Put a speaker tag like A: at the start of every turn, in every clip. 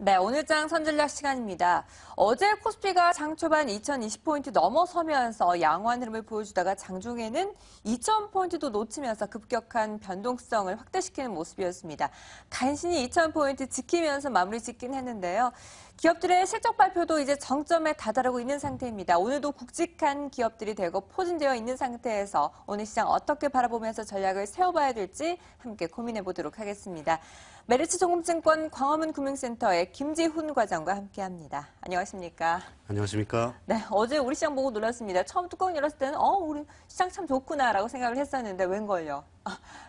A: 네, 오늘장 선전략 시간입니다. 어제 코스피가 장 초반 2020포인트 넘어서면서 양호한 흐름을 보여주다가 장중에는 2000포인트도 놓치면서 급격한 변동성을 확대시키는 모습이었습니다. 간신히 2000포인트 지키면서 마무리 짓긴 했는데요. 기업들의 실적 발표도 이제 정점에 다다르고 있는 상태입니다. 오늘도 굵직한 기업들이 대거 포진되어 있는 상태에서 오늘 시장 어떻게 바라보면서 전략을 세워봐야 될지 함께 고민해 보도록 하겠습니다. 메리츠증권증권 광화문 금융센터의 김지훈 과장과 함께합니다. 안녕하십니까?
B: 안녕하십니까?
A: 네, 어제 우리 시장 보고 놀랐습니다. 처음 뚜껑 열었을 때는 우리 시장 참 좋구나라고 생각을 했었는데 웬걸요?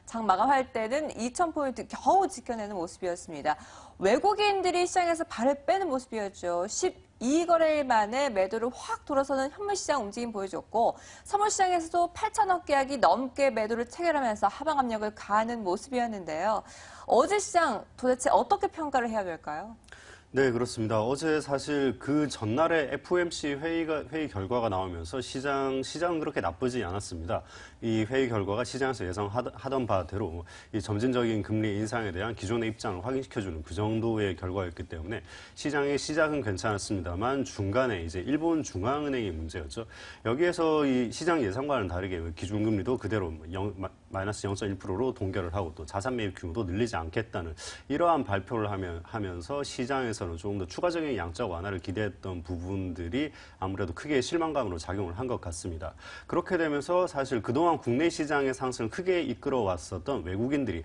A: 장 마감할 때는 2000포인트 겨우 지켜내는 모습이었습니다. 외국인들이 시장에서 발을 빼는 모습이었죠. 12거래일 만에 매도를 확 돌아서는 현물시장 움직임 보여줬고 선물시장에서도 8천억 계약이 넘게 매도를 체결하면서 하방 압력을 가하는 모습이었는데요. 어제 시장 도대체 어떻게 평가를 해야 될까요?
B: 네, 그렇습니다. 어제 사실 그 전날에 FOMC 회의 결과가 나오면서 시장은 그렇게 나쁘지 않았습니다. 이 회의 결과가 시장에서 예상하던 바대로 이 점진적인 금리 인상에 대한 기존의 입장을 확인시켜주는 그 정도의 결과였기 때문에 시장의 시작은 괜찮았습니다만 중간에 이제 일본 중앙은행이 문제였죠. 여기에서 이 시장 예상과는 다르게 기준금리도 그대로 마이너스 0.1%로 동결을 하고 또 자산 매입 규모도 늘리지 않겠다는 이러한 발표를 하면서 시장에서는 조금 더 추가적인 양적 완화를 기대했던 부분들이 아무래도 크게 실망감으로 작용을 한 것 같습니다. 그렇게 되면서 사실 그동안 국내 시장의 상승을 크게 이끌어왔었던 외국인들이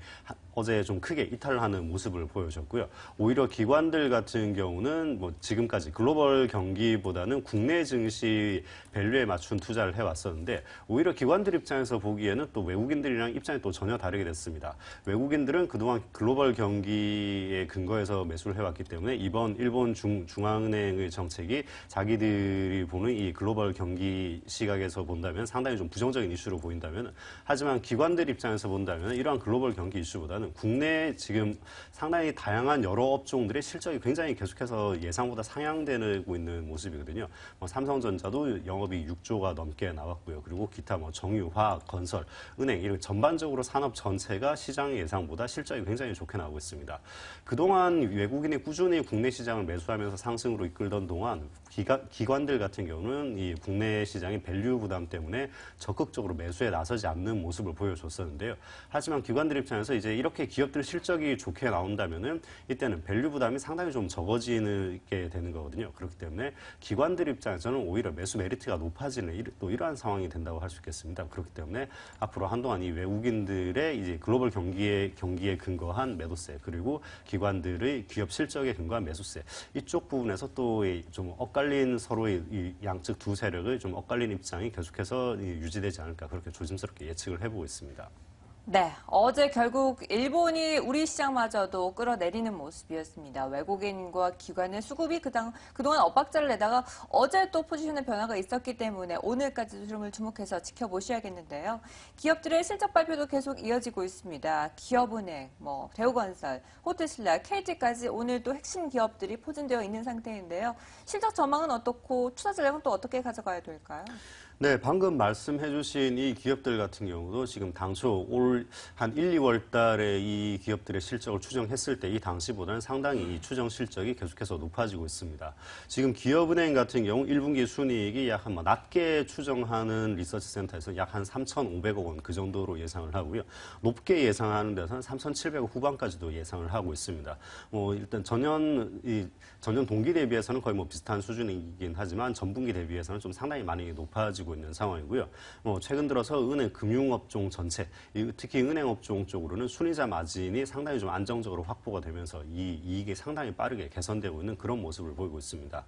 B: 어제 좀 크게 이탈을 하는 모습을 보여줬고요. 오히려 기관들 같은 경우는 뭐 지금까지 글로벌 경기보다는 국내 증시 밸류에 맞춘 투자를 해왔었는데 오히려 기관들 입장에서 보기에는 또 외국인들이랑 입장이 또 전혀 다르게 됐습니다. 외국인들은 그동안 글로벌 경기에 근거해서 매수를 해왔기 때문에 이번 일본 중앙은행의 정책이 자기들이 보는 이 글로벌 경기 시각에서 본다면 상당히 좀 부정적인 이슈로 보인다면 하지만 기관들 입장에서 본다면 이러한 글로벌 경기 이슈보다는 국내 지금 상당히 다양한 여러 업종들의 실적이 굉장히 계속해서 예상보다 상향되고 있는 모습이거든요. 삼성전자도 영업이 6조가 넘게 나왔고요. 그리고 기타 정유, 화학, 건설, 은행 이런 전반적으로 산업 전체가 시장 예상보다 실적이 굉장히 좋게 나오고 있습니다. 그동안 외국인이 꾸준히 국내 시장을 매수하면서 상승으로 이끌던 동안 기관들 같은 경우는 이 국내 시장의 밸류 부담 때문에 적극적으로 매수에 나서지 않는 모습을 보여줬었는데요. 하지만 기관들 입장에서 이제 이렇게 기업들 실적이 좋게 나온다면은 이때는 밸류 부담이 상당히 좀 적어지게 되는 거거든요. 그렇기 때문에 기관들 입장에서는 오히려 매수 메리트가 높아지는 또 이러한 상황이 된다고 할 수 있겠습니다. 그렇기 때문에 앞으로 한동안 이 외국인들의 이제 글로벌 경기에 근거한 매도세 그리고 기관들의 기업 실적에 근거한 매수세 이쪽 부분에서 또 좀 엇갈린 서로의 이 양측 두 세력의 좀 엇갈린 입장이 계속해서 유지되지 않을까 그렇게 조심스럽게 예측을 해보고 있습니다.
A: 네, 어제 결국 일본이 우리 시장마저도 끌어내리는 모습이었습니다. 외국인과 기관의 수급이 그동안 엇박자를 내다가 어제 또 포지션의 변화가 있었기 때문에 오늘까지도 흐름을 주목해서 지켜보셔야겠는데요. 기업들의 실적 발표도 계속 이어지고 있습니다. 기업은행, 대우건설, 호텔신라, KT까지 오늘도 핵심 기업들이 포진되어 있는 상태인데요. 실적 전망은 어떻고 투자 전략은 또 어떻게 가져가야 될까요?
B: 네, 방금 말씀해 주신 이 기업들 같은 경우도 지금 당초 올 한 1, 2월 달에 이 기업들의 실적을 추정했을 때 이 당시보다는 상당히 이 추정 실적이 계속해서 높아지고 있습니다. 지금 기업은행 같은 경우 1분기 순이익이 약 한 낮게 추정하는 리서치 센터에서 약 한 3,500억 원 그 정도로 예상을 하고요. 높게 예상하는 데서는 3,700억 후반까지도 예상을 하고 있습니다. 일단 전년 동기 대비해서는 거의 비슷한 수준이긴 하지만 전분기 대비해서는 좀 상당히 많이 높아지고 있는 상황이고요. 최근 들어서 은행 금융업종 전체, 특히 은행업종 쪽으로는 순이자 마진이 상당히 좀 안정적으로 확보가 되면서 이 이익이 상당히 빠르게 개선되고 있는 그런 모습을 보이고 있습니다.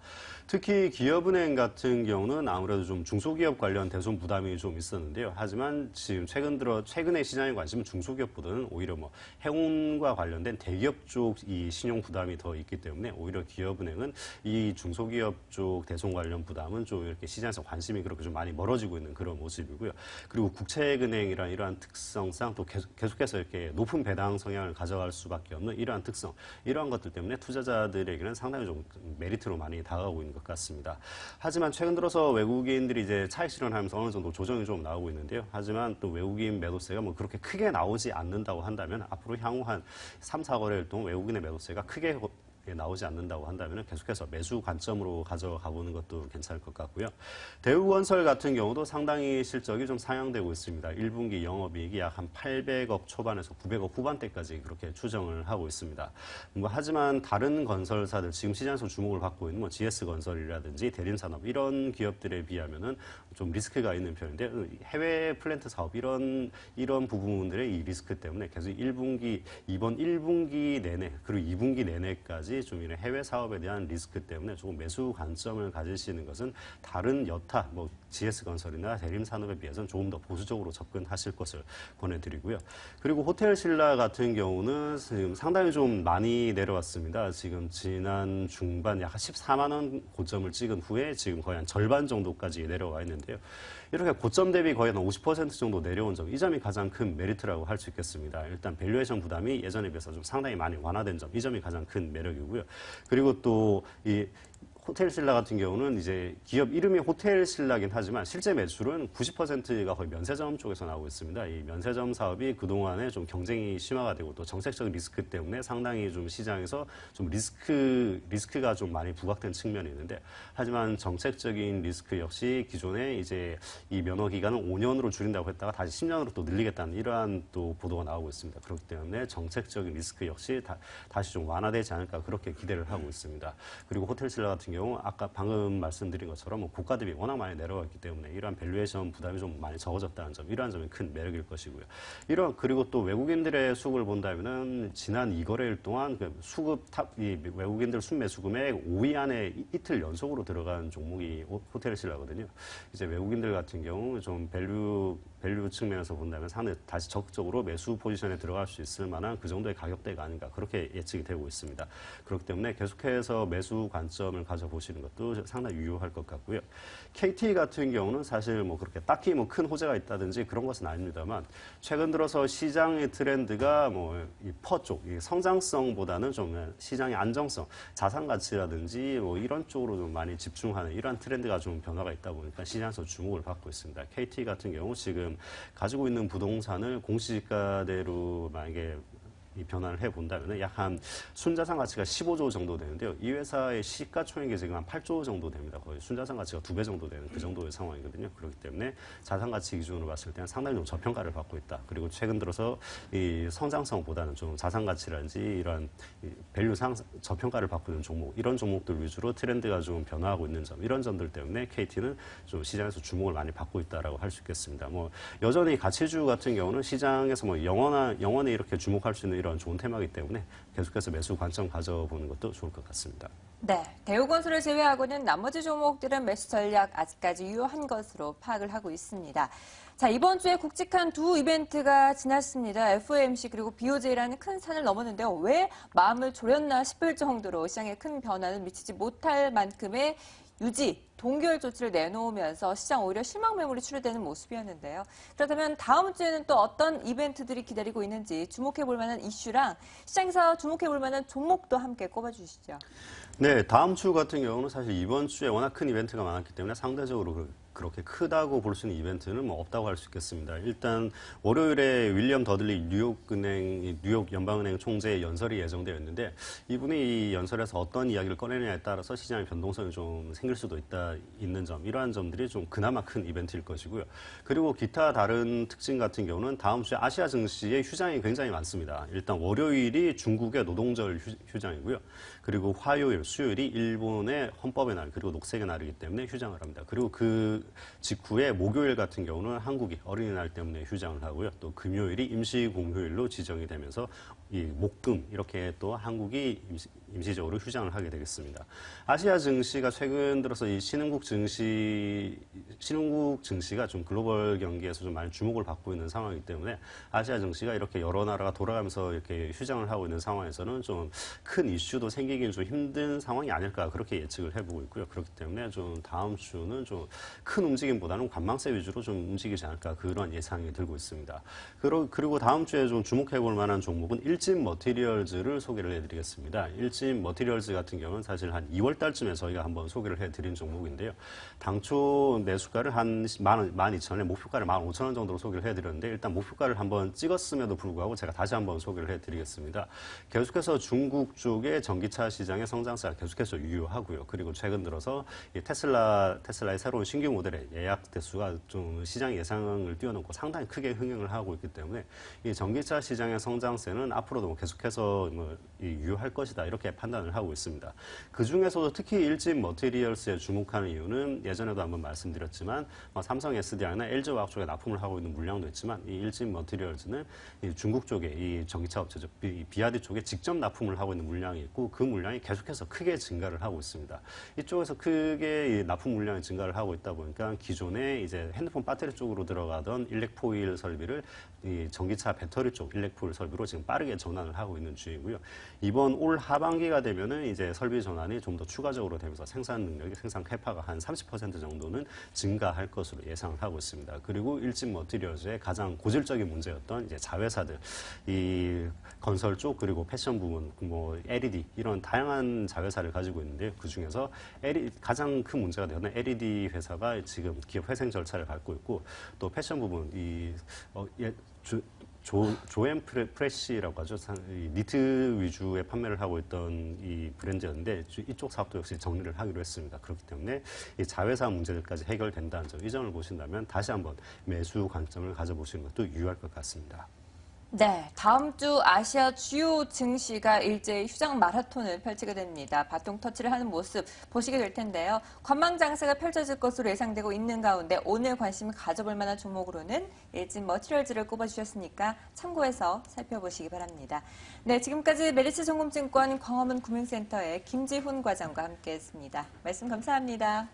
B: 특히 기업은행 같은 경우는 아무래도 좀 중소기업 관련 대손 부담이 좀 있었는데요. 하지만 지금 최근에 시장에 관심은 중소기업보다는 오히려 해운과 관련된 대기업 쪽 이 신용 부담이 더 있기 때문에 오히려 기업은행은 이 중소기업 쪽 대손 관련 부담은 좀 이렇게 시장에서 관심이 그렇게 좀 많이 멀어지고 있는 그런 모습이고요. 그리고 국채은행이란 이러한 특성상 또 계속해서 이렇게 높은 배당 성향을 가져갈 수밖에 없는 이러한 특성, 이러한 것들 때문에 투자자들에게는 상당히 좀 메리트로 많이 다가오고 있는 것 같습니다. 하지만 최근 들어서 외국인들이 이제 차익 실현하면서 어느 정도 조정이 좀 나오고 있는데요. 하지만 또 외국인 매도세가 그렇게 크게 나오지 않는다고 한다면 앞으로 향후 한 3, 4거래일 동안 외국인의 매도세가 크게 나오지 않는다고 한다면 계속해서 매수 관점으로 가져가 보는 것도 괜찮을 것 같고요. 대우건설 같은 경우도 상당히 실적이 좀 상향되고 있습니다. 1분기 영업이익이 약 한 800억 초반에서 900억 후반대까지 그렇게 추정을 하고 있습니다. 하지만 다른 건설사들 지금 시장에서 주목을 받고 있는 GS건설이라든지 대림산업 이런 기업들에 비하면은 좀 리스크가 있는 편인데 해외 플랜트 사업 이런 부분들의 이 리스크 때문에 계속 이번 1분기 내내 그리고 2분기 내내까지 좀 이런 해외 사업에 대한 리스크 때문에 조금 매수 관점을 가지시는 것은 다른 여타 GS건설이나 대림산업에 비해서는 조금 더 보수적으로 접근하실 것을 권해드리고요. 그리고 호텔신라 같은 경우는 지금 상당히 좀 많이 내려왔습니다. 지금 지난 중반 약 14만 원 고점을 찍은 후에 지금 거의 한 절반 정도까지 내려와 있는데요. 이렇게 고점 대비 거의 한 50% 정도 내려온 점, 이 점이 가장 큰 메리트라고 할 수 있겠습니다. 일단 밸류에이션 부담이 예전에 비해서 좀 상당히 많이 완화된 점, 이 점이 가장 큰 매력이고요. 그리고 또 이 호텔신라 같은 경우는 이제 기업 이름이 호텔신라긴 하지만 실제 매출은 90%가 거의 면세점 쪽에서 나오고 있습니다. 이 면세점 사업이 그동안에 좀 경쟁이 심화가 되고 또 정책적 리스크 때문에 상당히 좀 시장에서 좀 리스크가 좀 많이 부각된 측면이 있는데 하지만 정책적인 리스크 역시 기존에 이제 이 면허 기간을 5년으로 줄인다고 했다가 다시 10년으로 또 늘리겠다는 이러한 또 보도가 나오고 있습니다. 그렇기 때문에 정책적인 리스크 역시 다시 좀 완화되지 않을까 그렇게 기대를 하고 있습니다. 그리고 호텔신라 같은 경우 아까 방금 말씀드린 것처럼 고가 대비 워낙 많이 내려갔기 때문에 이러한 밸류에이션 부담이 좀 많이 적어졌다는 점, 이러한 점이 큰 매력일 것이고요. 그리고 또 외국인들의 수급을 본다면은 지난 2거래일 동안 그 이 외국인들 순매수 금액 5위 안에 이틀 연속으로 들어간 종목이 호텔신라거든요. 이제 외국인들 같은 경우 좀 밸류 측면에서 본다면 상당히 다시 적극적으로 매수 포지션에 들어갈 수 있을 만한 그 정도의 가격대가 아닌가 그렇게 예측이 되고 있습니다. 그렇기 때문에 계속해서 매수 관점을 가져보시는 것도 상당히 유효할 것 같고요. KT 같은 경우는 사실 그렇게 딱히 큰 호재가 있다든지 그런 것은 아닙니다만 최근 들어서 시장의 트렌드가 이 퍼 쪽, 이 성장성보다는 좀 시장의 안정성, 자산 가치라든지 이런 쪽으로 좀 많이 집중하는 이러한 트렌드가 좀 변화가 있다 보니까 시장에서 주목을 받고 있습니다. KT 같은 경우 지금 가지고 있는 부동산을 공시지가대로 만약에 이 변화를 해본다면 약 한 순자산 가치가 15조 정도 되는데요. 이 회사의 시가총액이 지금 한 8조 정도 됩니다. 거의 순자산 가치가 2배 정도 되는 그 정도의 상황이거든요. 그렇기 때문에 자산 가치 기준으로 봤을 때는 상당히 좀 저평가를 받고 있다. 그리고 최근 들어서 이 성장성보다는 좀 자산 가치라든지 이런 밸류 저평가를 받고 있는 종목, 이런 종목들 위주로 트렌드가 좀 변화하고 있는 점, 이런 점들 때문에 KT는 좀 시장에서 주목을 많이 받고 있다라고 할 수 있겠습니다. 여전히 가치주 같은 경우는 시장에서 영원히 이렇게 주목할 수 있는 이런 좋은 테마이기 때문에 계속해서 매수 관점 가져보는 것도 좋을 것 같습니다.
A: 네, 대우건설을 제외하고는 나머지 종목들은 매수 전략 아직까지 유효한 것으로 파악을 하고 있습니다. 자, 이번 주에 굵직한 두 이벤트가 지났습니다. FOMC 그리고 BOJ라는 큰 산을 넘었는데요. 왜 마음을 졸였나 싶을 정도로 시장에 큰 변화는 미치지 못할 만큼의 동결 조치를 내놓으면서 시장 오히려 실망 매물이 출현되는 모습이었는데요. 그렇다면 다음 주에는 또 어떤 이벤트들이 기다리고 있는지 주목해 볼 만한 이슈랑 시장에서 주목해 볼 만한 종목도 함께 꼽아주시죠.
B: 네, 다음 주 같은 경우는 사실 이번 주에 워낙 큰 이벤트가 많았기 때문에 상대적으로 그렇게 크다고 볼 수 있는 이벤트는 없다고 할 수 있겠습니다. 일단 월요일에 윌리엄 더들리 뉴욕 연방은행 총재의 연설이 예정되어 있는데 이분이 이 연설에서 어떤 이야기를 꺼내느냐에 따라서 시장의 변동성이 좀 생길 수도 있는 점, 이러한 점들이 좀 그나마 큰 이벤트일 것이고요. 그리고 기타 다른 특징 같은 경우는 다음 주에 아시아 증시의 휴장이 굉장히 많습니다. 일단 월요일이 중국의 노동절 휴장이고요. 그리고 화요일, 수요일이 일본의 헌법의 날, 그리고 녹색의 날이기 때문에 휴장을 합니다. 그리고 그 직후에 목요일 같은 경우는 한국이 어린이날 때문에 휴장을 하고요. 또 금요일이 임시공휴일로 지정이 되면서 이 목금 이렇게 또 한국이 임시적으로 휴장을 하게 되겠습니다. 아시아 증시가 최근 들어서 이 신흥국 증시가 좀 글로벌 경기에서 좀 많이 주목을 받고 있는 상황이기 때문에 아시아 증시가 이렇게 여러 나라가 돌아가면서 이렇게 휴장을 하고 있는 상황에서는 좀 큰 이슈도 생기긴 좀 힘든 상황이 아닐까 그렇게 예측을 해보고 있고요. 그렇기 때문에 좀 다음 주는 좀 큰 움직임보다는 관망세 위주로 좀 움직이지 않을까 그런 예상이 들고 있습니다. 그리고 다음 주에 좀 주목해 볼 만한 종목은 일진 머티리얼즈를 소개를 해드리겠습니다. 일진 머티리얼즈 같은 경우는 사실 한 2월 달쯤에 저희가 한번 소개를 해드린 종목인데요. 당초 매수가를 한 12,000원에 목표가를 15,000원 정도로 소개를 해드렸는데 일단 목표가를 한번 찍었음에도 불구하고 제가 다시 한번 소개를 해드리겠습니다. 계속해서 중국 쪽의 전기차 시장의 성장세가 계속해서 유효하고요. 그리고 최근 들어서 이 테슬라의 새로운 신규 모델의 예약 대수가 좀 시장 예상을 뛰어넘고 상당히 크게 흥행을 하고 있기 때문에 이 전기차 시장의 성장세는 앞으로도 계속해서 유효할 것이다 이렇게 판단을 하고 있습니다. 그 중에서도 특히 일진 머티리얼스에 주목하는 이유는 예전에도 한번 말씀드렸지만 삼성 SDI나 LG화학 쪽에 납품을 하고 있는 물량도 있지만 이 일진 머티리얼스는 이 중국 쪽에 이 전기차 업체죠 비아디 쪽에 직접 납품을 하고 있는 물량이 있고 그 물량이 계속해서 크게 증가를 하고 있습니다. 이쪽에서 크게 이 납품 물량이 증가를 하고 있다 보니까 기존에 이제 핸드폰 배터리 쪽으로 들어가던 일렉포일 설비를 이 전기차 배터리 쪽 일렉포일 설비로 지금 빠르게 전환을 하고 있는 중이고요. 이번 올 하반기가 되면은 이제 설비 전환이 좀 더 추가적으로 되면서 생산 능력이 생산 캐파가 한 30% 정도는 증가할 것으로 예상을 하고 있습니다. 그리고 일진 머티리얼즈의 가장 고질적인 문제였던 이제 자회사들, 이 건설 쪽 그리고 패션 부문, 뭐 LED 이런 다양한 자회사를 가지고 있는데 그 중에서 가장 큰 문제가 되는 LED 회사가 지금 기업 회생 절차를 밟고 있고 또 패션 부분 조앤 프레시라고 하죠. 이 니트 위주의 판매를 하고 있던 이 브랜드였는데 이쪽 사업도 역시 정리를 하기로 했습니다. 그렇기 때문에 이 자회사 문제들까지 해결된다는 점, 이 점을 보신다면 다시 한번 매수 관점을 가져보시는 것도 유효할 것 같습니다.
A: 네, 다음 주 아시아 주요 증시가 일제히 휴장 마라톤을 펼치게 됩니다. 바통 터치를 하는 모습 보시게 될 텐데요. 관망 장세가 펼쳐질 것으로 예상되고 있는 가운데 오늘 관심 가져볼 만한 종목으로는 일진 머티리얼즈를 꼽아주셨으니까 참고해서 살펴보시기 바랍니다. 네, 지금까지 메리츠증권증권 광화문 금융센터의 김지훈 과장과 함께했습니다. 말씀 감사합니다.